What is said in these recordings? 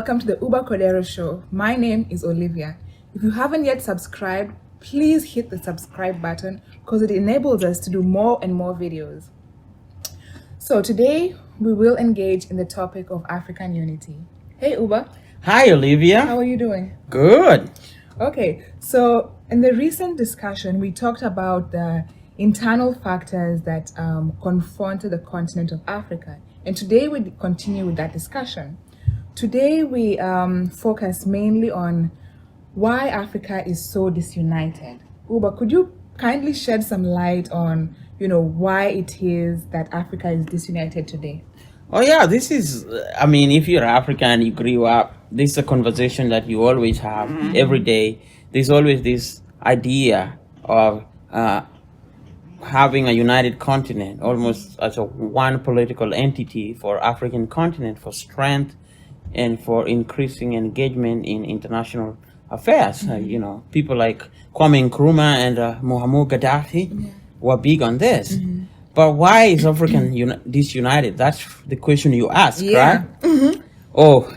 welcome to the Uber Cordero Show. My name is Olivia. If you haven't yet subscribed, please hit the subscribe button because it enables us to do more and more videos. So today we will engage in the topic of African unity. Hey Uber. Hi Olivia. How are you doing? Good. Okay, so in the recent discussion we talked about the internal factors that confronted the continent of Africa. And today we continue with that discussion. Today we focus mainly on why Africa is so disunited. Uba, could you kindly shed some light on, why it is that Africa is disunited today? Oh yeah, this is, if you're African, you grew up, this is a conversation that you always have every day. There's always this idea of having a united continent, almost as a one political entity for African continent, for strength and for increasing engagement in international affairs. People like Kwame Nkrumah and Muammar Gaddafi were big on this. But why is African disunited? That's the question you ask, right? Oh,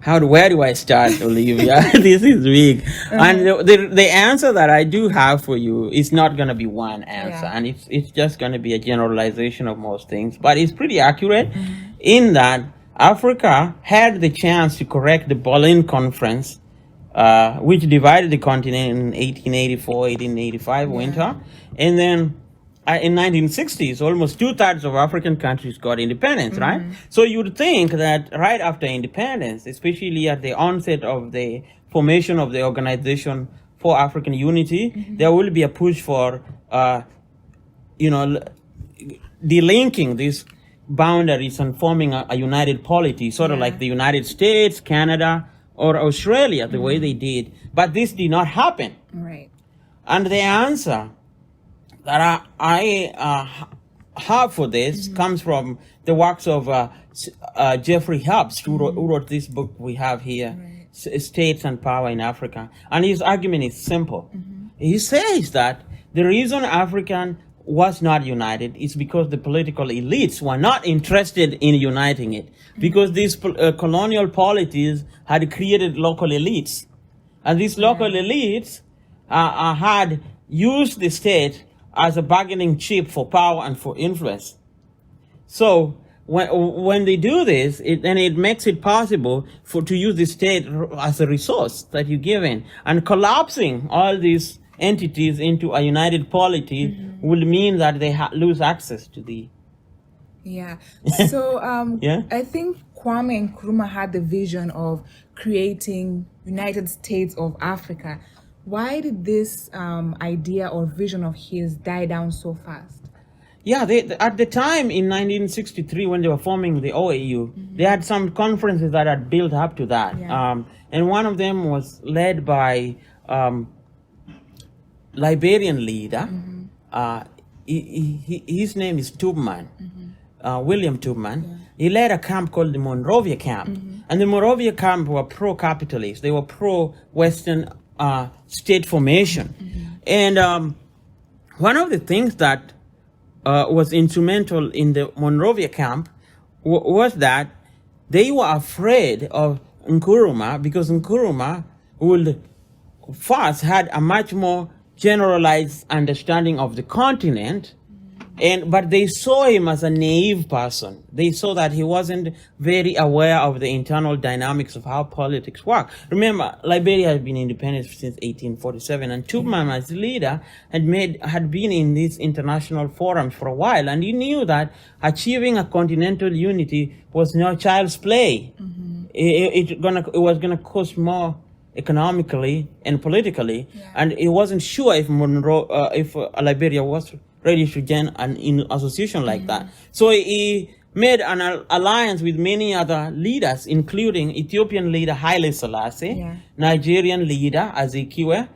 where do I start, Olivia? This is big. And the answer that I do have for you is not going to be one answer. And it's just going to be a generalization of most things. But it's pretty accurate in that Africa had the chance to correct the Berlin Conference, which divided the continent in 1884, 1885 winter. And then in 1960s, almost 2/3 of African countries got independence, right? So you'd think that right after independence, especially at the onset of the formation of the Organization for African Unity, there will be a push for, delinking these boundaries and forming a united polity, sort of like the United States, Canada, or Australia, the way they did. But this did not happen. Right. And the answer that I have for this comes from the works of Jeffrey Hubbs, who wrote this book we have here, States and Power in Africa. And his argument is simple. He says that the reason African was not united is because the political elites were not interested in uniting it, because these colonial polities had created local elites. And these local elites had used the state as a bargaining chip for power and for influence. So when they do this, it makes it possible to use the state as a resource that you give in. And collapsing all these entities into a united polity will mean that they lose access to the... Yeah. So I think Kwame Nkrumah had the vision of creating United States of Africa. Why did this idea or vision of his die down so fast? Yeah, at the time in 1963 when they were forming the OAU, they had some conferences that had built up to that. Yeah. And one of them was led by Liberian leader. His name is Tubman, William Tubman. Yeah. He led a camp called the Monrovia Camp. And the Monrovia Camp were pro-capitalist. They were pro-Western state formation. And one of the things that was instrumental in the Monrovia Camp was that they were afraid of Nkrumah, because Nkrumah would first had a much more generalized understanding of the continent, but they saw him as a naive person. They saw that he wasn't very aware of the internal dynamics of how politics work. Remember, Liberia had been independent since 1847, and Tubman as leader had been in these international forums for a while, and he knew that achieving a continental unity was no child's play. It was gonna cost more economically and politically, and he wasn't sure if Liberia was ready to join an association like that. So he made an alliance with many other leaders, including Ethiopian leader Haile Selassie, Nigerian leader Azikiwe,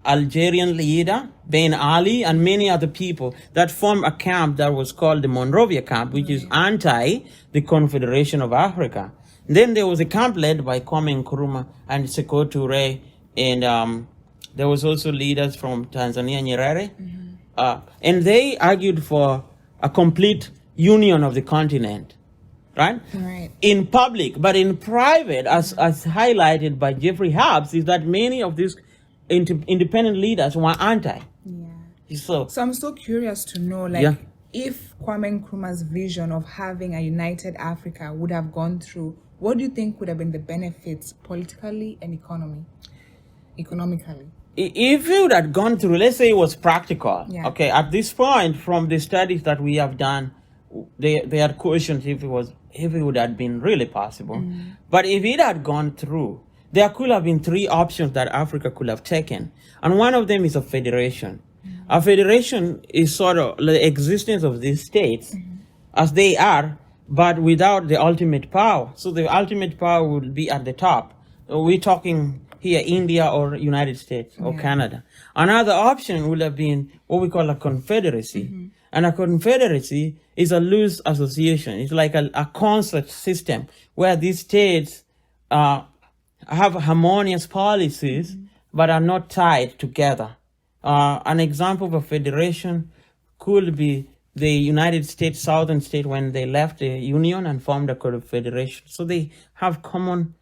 Algerian leader Ben Ali, and many other people that formed a camp that was called the Monrovia Camp, which is anti the Confederation of Africa. Then there was a camp led by Kwame Nkrumah and Sekou Toure, and there was also leaders from Tanzania, Nyerere, and they argued for a complete union of the continent, right? Right. In public, but in private, as highlighted by Jeffrey Hobbs, is that many of these independent leaders were anti. Yeah. So So I'm so curious to know, like, Yeah. if Kwame Nkrumah's vision of having a united Africa would have gone through, what do you think would have been the benefits politically and economically? If it had gone through, let's say it was practical, Yeah. okay, at this point, from the studies that we have done, they had questioned if it would have been really possible. But if it had gone through, there could have been three options that Africa could have taken. And one of them is a federation. A federation is sort of the existence of these states as they are, but without the ultimate power. So the ultimate power would be at the top. We're talking here India or United States or Canada. Another option would have been what we call a confederacy. And a confederacy is a loose association. It's like a concert system where these states have harmonious policies but are not tied together. An example of a federation could be the United States, southern state, when they left the Union and formed a confederation. So they have common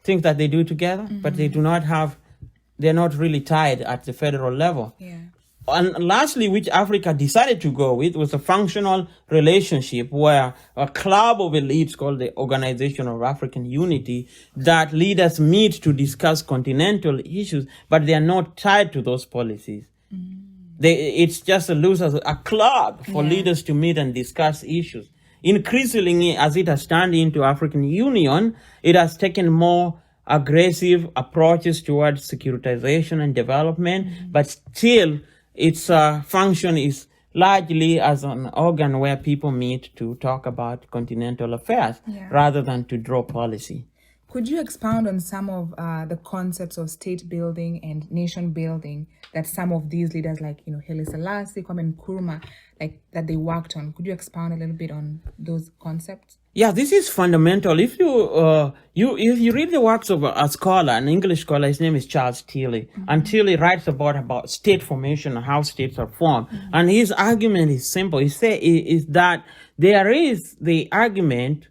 things that they do together, but they're not really tied at the federal level. Yeah. And lastly, which Africa decided to go with, was a functional relationship where a club of elites called the Organization of African Unity, that leaders meet to discuss continental issues, but they are not tied to those policies. It's just a club for leaders to meet and discuss issues. Increasingly, as it has turned into African Union, it has taken more aggressive approaches towards securitization and development, but still its function is largely as an organ where people meet to talk about continental affairs rather than to draw policy. Could you expound on some of the concepts of state building and nation building that some of these leaders, like Haile Selassie, Kwame Nkrumah, like that they worked on? Could you expound a little bit on those concepts? Yeah, this is fundamental. If you read the works of a scholar, an English scholar, his name is Charles Tilly, and Tilly writes about state formation and how states are formed. And his argument is simple. He is that there is the argument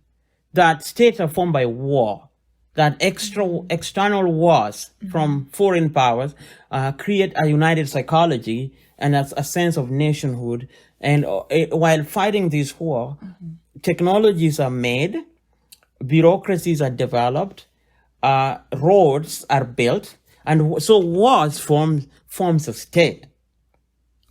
that states are formed by war, that external wars from foreign powers create a united psychology and a sense of nationhood. And while fighting this war, technologies are made, bureaucracies are developed, roads are built, and so wars forms a state.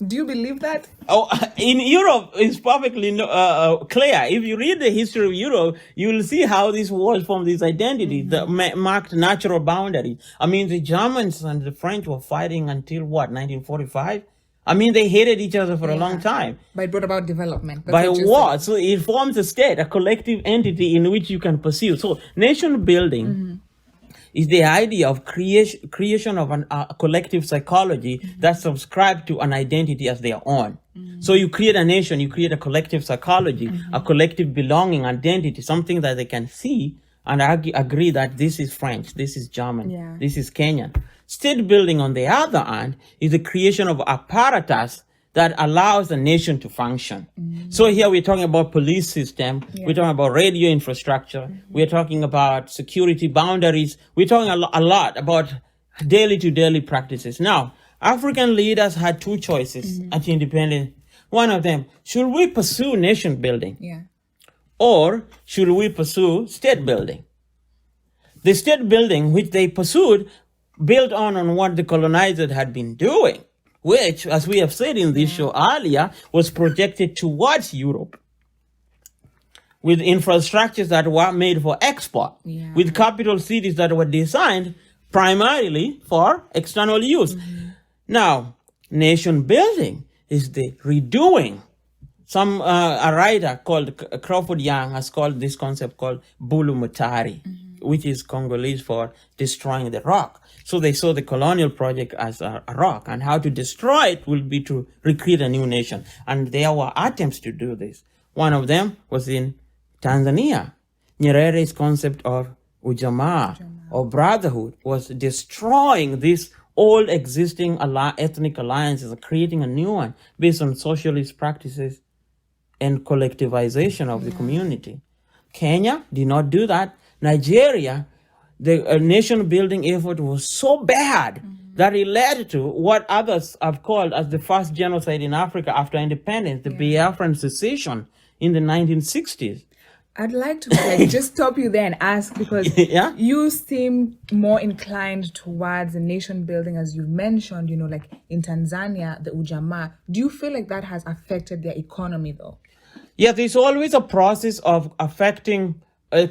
Do you believe that? Oh, in Europe, it's perfectly clear. If you read the history of Europe, you will see how these wars form this identity, the marked natural boundary. I mean, the Germans and the French were fighting until 1945? I mean, they hated each other for a long time. But it brought about development. By war. So it forms a state, a collective entity in which you can pursue. So nation building is the idea of creation of a collective psychology that subscribes to an identity as their own. So you create a nation, you create a collective psychology, a collective belonging identity, something that they can see and agree that this is French, this is German, this is Kenyan. State building, on the other hand, is the creation of apparatus that allows the nation to function. So here we're talking about police system, we're talking about radio infrastructure, we're talking about security boundaries, we're talking a lot about daily to daily practices. Now, African leaders had two choices at independence. One of them, should we pursue nation building? Or should we pursue state building? The state building which they pursued built on what the colonizers had been doing, which, as we have said in this show earlier, was projected towards Europe with infrastructures that were made for export, with capital cities that were designed primarily for external use. Now, nation building is the redoing. A writer called Crawford Young has called this concept called Bulu Mutari, which is Congolese for destroying the rock. So they saw the colonial project as a rock, and how to destroy it will be to recreate a new nation. And there were attempts to do this. One of them was in Tanzania. Nyerere's concept of ujamaa or brotherhood was destroying these old existing ethnic alliances and creating a new one based on socialist practices and collectivization of the community. Kenya did not do that. Nigeria, the nation building effort was so bad that it led to what others have called as the first genocide in Africa after independence, the Biafran secession in the 1960s. I'd like to just stop you there and ask, because you seem more inclined towards the nation building, as you mentioned, like in Tanzania, the Ujamaa. Do you feel like that has affected their economy though? Yeah, there's always a process of affecting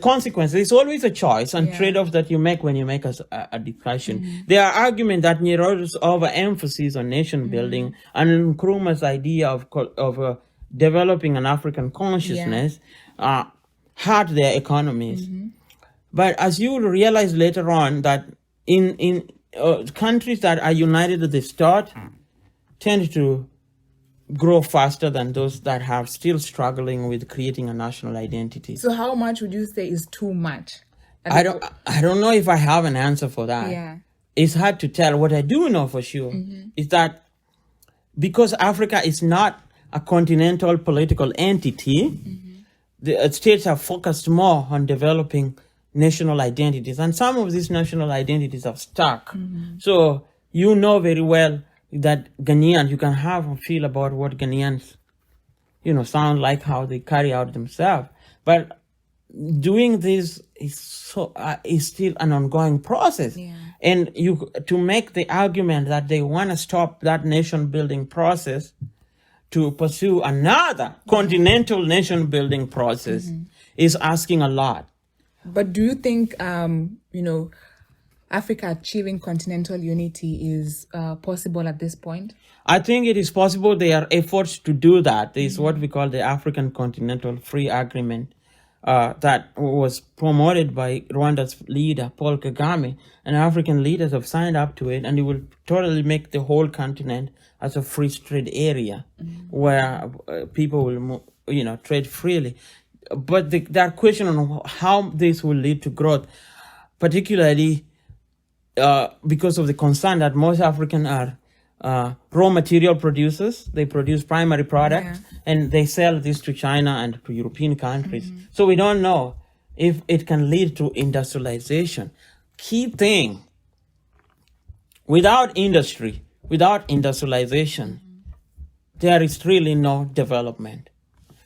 consequences. There's always a choice and trade-off that you make when you make a discussion. There are arguments that Nyero's overemphasis on nation building and Nkrumah's idea of developing an African consciousness hurt their economies. But as you will realize later on, that in countries that are united at the start tend to grow faster than those that have still struggling with creating a national identity. So how much would you say is too much? I don't know if I have an answer for that. Yeah. It's hard to tell. What I do know for sure is that because Africa is not a continental political entity, the states have focused more on developing national identities, and some of these national identities are stuck. So you know very well that Ghanaians, you can have a feel about what Ghanaians, sound like, how they carry out themselves. But doing this is still an ongoing process. And to make the argument that they want to stop that nation building process to pursue another continental nation building process is asking a lot. But do you think, Africa achieving continental unity is possible at this point? I think it is possible. There are efforts to do that. There is what we call the African Continental Free Agreement that was promoted by Rwanda's leader, Paul Kagame, and African leaders have signed up to it, and it will totally make the whole continent as a free trade area where people will, trade freely. But there are questions on how this will lead to growth, particularly because of the concern that most Africans are raw material producers. They produce primary products and they sell this to China and to European countries. So we don't know if it can lead to industrialization. Key thing, without industry, without industrialization, there is really no development.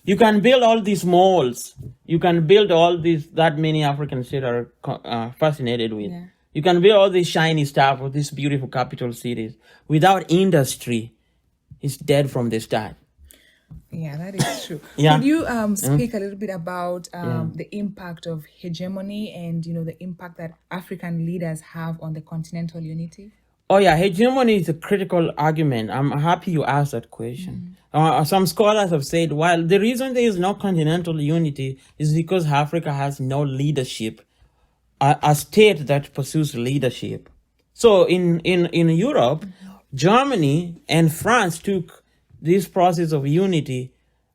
You can build all these malls. You can build all these that many African states are fascinated with. You can build all this shiny stuff of these beautiful capital cities. Without industry, it's dead from the start. Yeah, that is true. Could you speak a little bit about the impact of hegemony and, the impact that African leaders have on the continental unity? Oh yeah, hegemony is a critical argument. I'm happy you asked that question. Some scholars have said, well, the reason there is no continental unity is because Africa has no leadership, a state that pursues leadership. So in Europe, Germany and France took this process of unity,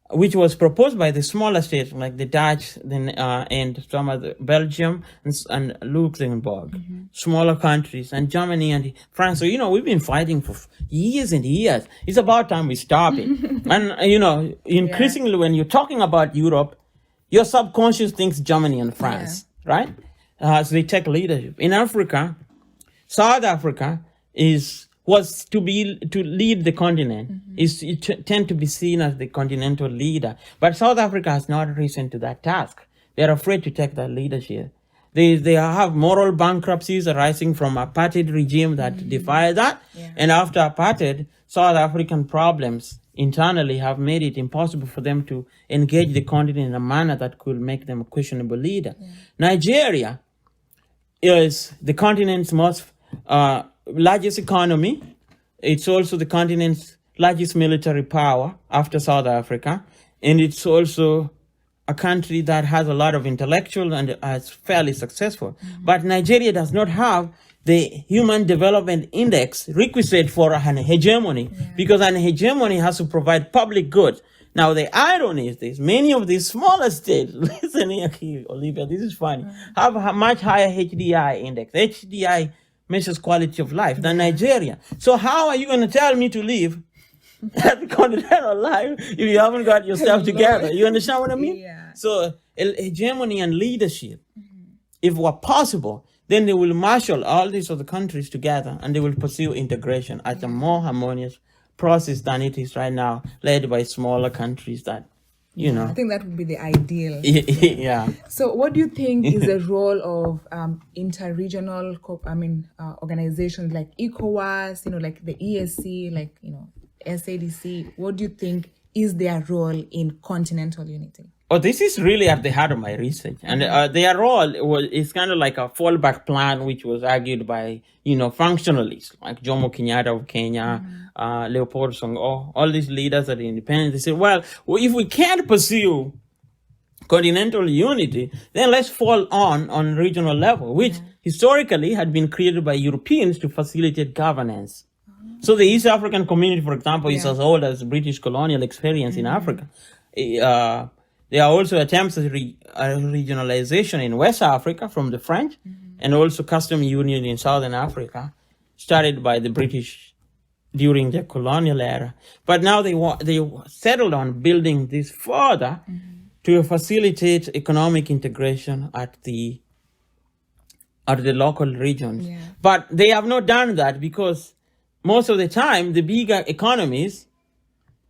which was proposed by the smaller states like the Dutch and some of the Belgium and Luxembourg, smaller countries, and Germany and France. So, we've been fighting for years and years. It's about time we stop it. And, increasingly when you're talking about Europe, your subconscious thinks Germany and France, right? So they take leadership. In Africa, South Africa was to lead the continent, tend to be seen as the continental leader. But South Africa has not risen to that task. They're afraid to take that leadership. They have moral bankruptcies arising from apartheid regime that defy that. And after apartheid, South African problems internally have made it impossible for them to engage the continent in a manner that could make them a questionable leader. Nigeria is the continent's most largest economy. It's also the continent's largest military power after South Africa. And it's also a country that has a lot of intellectual and is fairly successful. But Nigeria does not have the Human Development Index requisite for an hegemony, because an hegemony has to provide public goods. Now, the irony is this: many of these smaller states, listen here, Olivia, this is funny, have a much higher HDI index. HDI measures quality of life than Nigeria. So how are you going to tell me to live at the continental life if you haven't got yourself together? You understand what I mean? Yeah. So hegemony and leadership. If it were possible, then they will marshal all these other countries together and they will pursue integration as a more harmonious process than it is right now, led by smaller countries that, I think that would be the ideal. yeah. So what do you think is the role of inter-regional organizations like ECOWAS, like the ESC, like SADC? What do you think is their role in continental unity? Oh, this is really at the heart of my research, and their role is kind of like a fallback plan, which was argued by functionalists like Jomo Kenyatta of Kenya, Leopold Songo, all these leaders that are independent. They say, well, if we can't pursue continental unity, then let's fall on regional level, which historically had been created by Europeans to facilitate governance. So the East African community, for example, is as old as British colonial experience in Africa. There are also attempts at regionalization in West Africa from the French, and also custom union in Southern Africa, started by the British during the colonial era. But now they settled on building this further to facilitate economic integration at the local regions. Yeah. But they have not done that because most of the time the bigger economies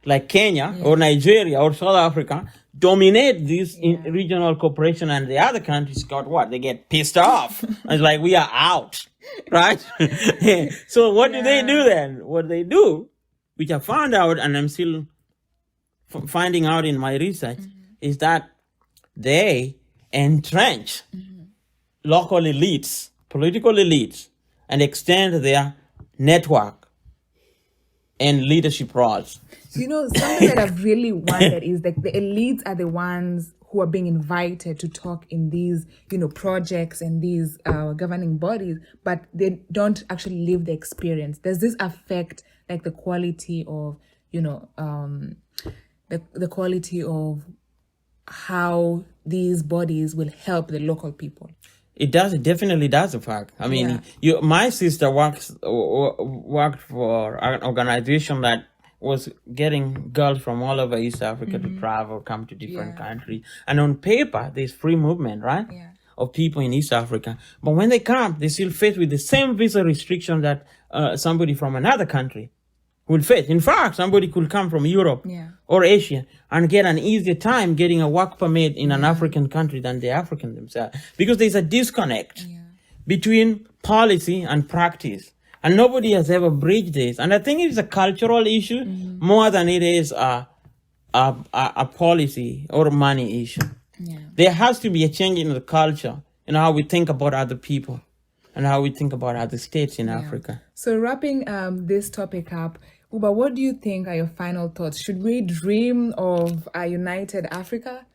like Kenya or Nigeria or South Africa dominate this regional cooperation, and the other countries got what? They get pissed off. It's like, we are out, right? So what do they do then? What they do, which I found out, and I'm still finding out in my research, is that they entrench local elites, political elites, and extend their network and leadership roles. Something that I've really wondered is that the elites are the ones who are being invited to talk in these, projects and these governing bodies, but they don't actually live the experience. Does this affect like the quality of, the quality of how these bodies will help the local people? It does. It definitely does. In fact, I mean, my sister worked for an organization that was getting girls from all over East Africa to travel, come to different countries, and on paper, there's free movement, right, of people in East Africa. But when they come, they still face with the same visa restriction that somebody from another country will face. In fact, somebody could come from Europe or Asia and get an easier time getting a work permit in an African country than the African themselves, because there's a disconnect between policy and practice. And nobody has ever bridged this. And I think it is a cultural issue more than it is a policy or money issue. Yeah. There has to be a change in the culture, how we think about other people and how we think about other states in Africa. So wrapping this topic up, Uba, what do you think are your final thoughts? Should we dream of a united Africa?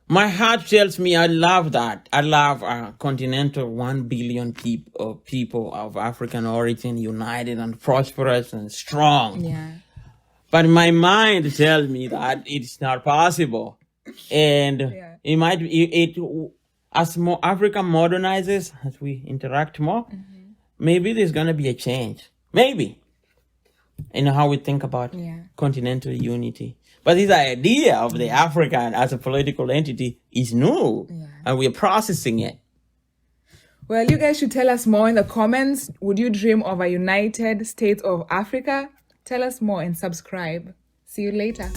My heart tells me I love that. I love continental 1 billion people of African origin, united and prosperous and strong. Yeah. But my mind tells me that it's not possible. And it might be, as more Africa modernizes, as we interact more, maybe there's going to be a change. Maybe. In how we think about continental unity. But this idea of the African as a political entity is new, and we're processing it. Well, you guys should tell us more in the comments. Would you dream of a united state of Africa? Tell us more and subscribe. See you later.